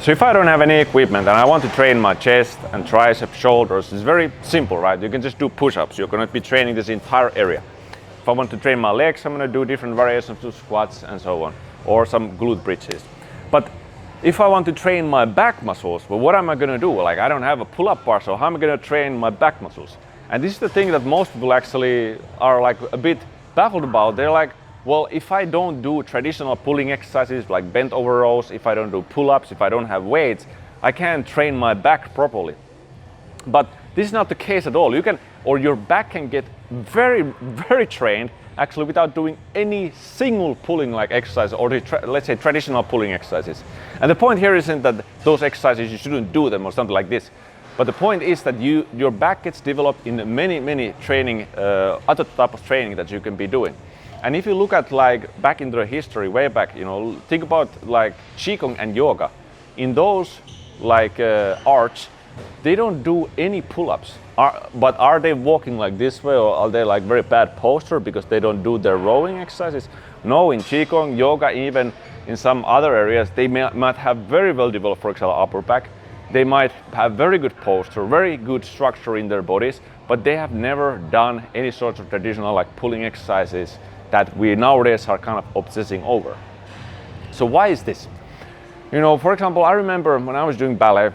So if I don't have any equipment and I want to train my chest and triceps, shoulders, it's very simple, right? You can just do push-ups. You're going to be training this entire area. If I want to train my legs, I'm going to do different variations of squats and so on, or some glute bridges. But if I want to train my back muscles, well, what am I going to do? Like, I don't have a pull-up bar, so how am I going to train my back muscles? And this is the thing that most people actually are like a bit baffled about. They're like, well, if I don't do traditional pulling exercises like bent over rows, if I don't do pull-ups, if I don't have weights, I can't train my back properly. But this is not the case at all. You can, or your back can get very, very trained actually without doing any single pulling like exercise or let's say traditional pulling exercises. And the point here isn't that those exercises you shouldn't do them or something like this. But the point is that your back gets developed in many training, other type of training that you can be doing. And if you look at like back in the history, way back, you know, think about like Qigong and yoga. In those like arts, they don't do any pull-ups. But are they walking like this way, or are they like very bad posture because they don't do their rowing exercises? No, in Qigong, yoga, even in some other areas, they might have very well developed, for example, upper back. They might have very good posture, very good structure in their bodies, but they have never done any sort of traditional like pulling exercises that we nowadays are kind of obsessing over. So why is this? You know, for example, I remember when I was doing ballet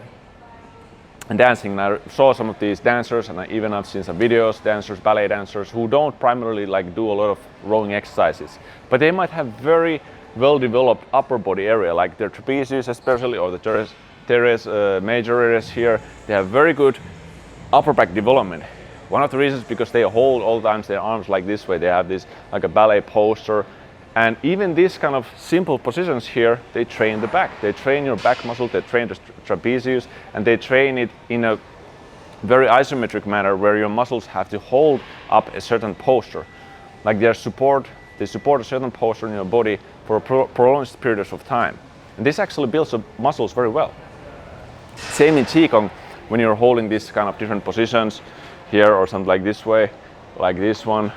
and dancing, and I saw some of these dancers, and I've seen some videos, dancers, ballet dancers, who don't primarily like do a lot of rowing exercises, but they might have very well developed upper body area, like their trapezius especially, or the teres major areas here. They have very good upper back development. One of the reasons because they hold all the times their arms like this way. They have this like a ballet posture, and even these kind of simple positions here, they train the back. They train your back muscle, they train the trapezius, and they train it in a very isometric manner where your muscles have to hold up a certain posture. Like they support a certain posture in your body for prolonged periods of time. And this actually builds the muscles very well. Same in Qigong, when you're holding these kind of different positions here or something like this way, like this one,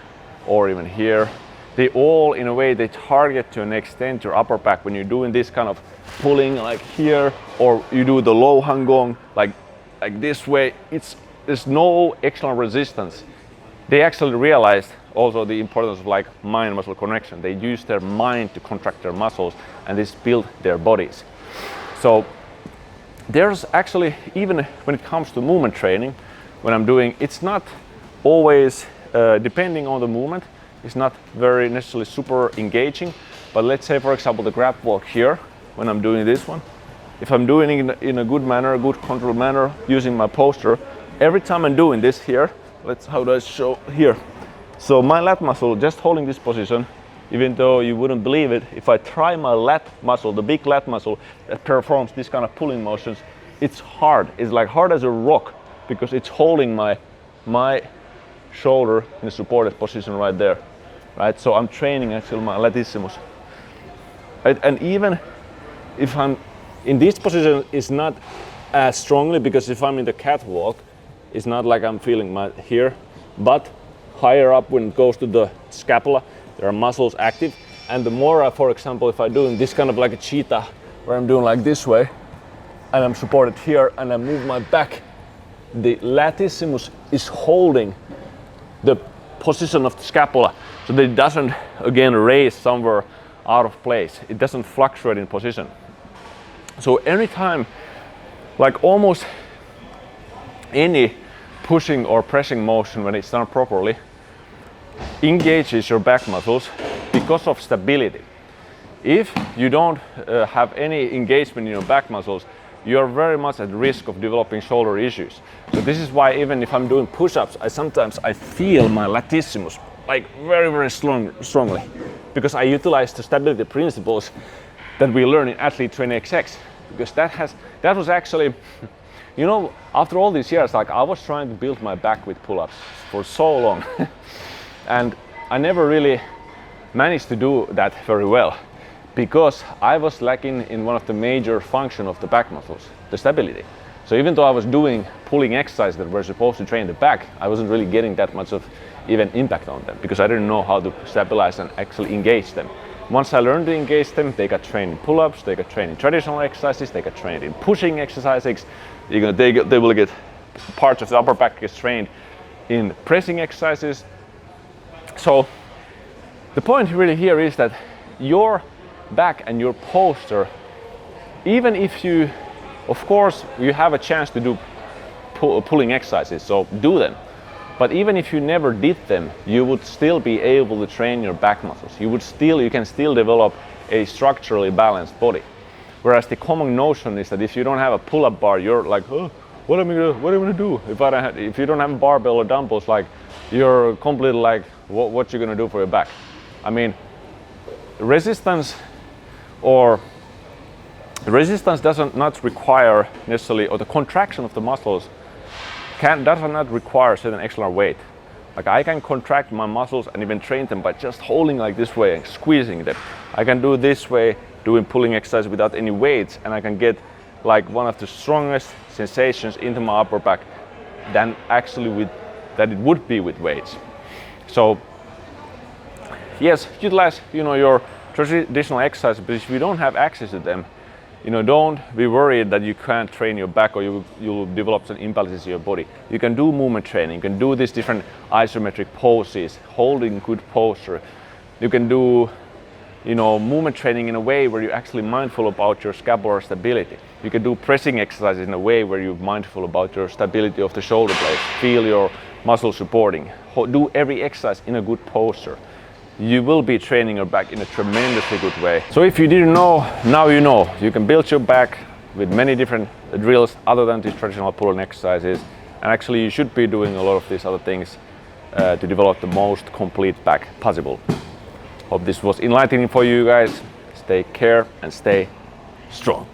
or even here. They all, in a way, they target to an extent your upper back when you're doing this kind of pulling like here, or you do the low hangong like this way. There's no external resistance. They actually realized also the importance of like mind-muscle connection. They use their mind to contract their muscles, and this build their bodies. So there's actually, even when it comes to movement training, when I'm doing, it's not always, depending on the movement, it's not very necessarily super engaging. But let's say, for example, the grab walk here, when I'm doing this one, if I'm doing it in a good manner, a good controlled manner, using my posture, every time I'm doing this here, how do I show here? So my lat muscle, just holding this position, even though you wouldn't believe it, if I try my lat muscle, the big lat muscle that performs this kind of pulling motions, it's hard. It's like hard as a rock, because it's holding my shoulder in a supported position right there, right? So I'm training actually my latissimus. Right? And even if I'm in this position, it's not as strongly, because if I'm in the catwalk, it's not like I'm feeling my here, but higher up when it goes to the scapula, there are muscles active. And the more, for example, if I'm doing this kind of like a cheetah, where I'm doing like this way, and I'm supported here, and I move my back, the latissimus is holding the position of the scapula, so that it doesn't again raise somewhere out of place. It doesn't fluctuate in position. So anytime, like almost any pushing or pressing motion, when it's done properly, engages your back muscles because of stability. If you don't have any engagement in your back muscles, you are very much at risk of developing shoulder issues. So this is why even if I'm doing push-ups, I feel my latissimus like very strongly, because I utilize the stability principles that we learn in Athlete Training XX. Because that was actually, you know, after all these years, like I was trying to build my back with pull-ups for so long, and I never really managed to do that very well, because I was lacking in one of the major functions of the back muscles, the stability. So even though I was doing pulling exercises that were supposed to train the back, I wasn't really getting that much of even impact on them, because I didn't know how to stabilize and actually engage them. Once I learned to engage them, they got trained in pull-ups, they got trained in traditional exercises, they got trained in pushing exercises. They will get parts of the upper back gets trained in pressing exercises. So the point really here is that your back and your posture, even if you, of course, you have a chance to do pulling exercises, so do them. But even if you never did them, you would still be able to train your back muscles. You can still develop a structurally balanced body. Whereas the common notion is that if you don't have a pull-up bar, you're like, oh, what am I gonna do? If you don't have a barbell or dumbbells, like you're completely like, what you gonna do for your back? I mean, resistance does not require necessarily, or the contraction of the muscles does not require certain external weight. Like I can contract my muscles and even train them by just holding like this way and squeezing them. I can do this way, doing pulling exercise without any weights, and I can get like one of the strongest sensations into my upper back than actually that it would be with weights. So yes, utilize your traditional exercise, but if you don't have access to them, don't be worried that you can't train your back or you'll develop some imbalances in your body. You can do movement training, you can do these different isometric poses, holding good posture. You can do movement training in a way where you're actually mindful about your scapular stability. You can do pressing exercises in a way where you're mindful about your stability of the shoulder blades, feel your muscle supporting. Do every exercise in a good posture. You will be training your back in a tremendously good way. So if you didn't know, now you know. You can build your back with many different drills other than these traditional pull-on exercises. And actually you should be doing a lot of these other things to develop the most complete back possible. Hope this was enlightening for you guys. Take care and stay strong.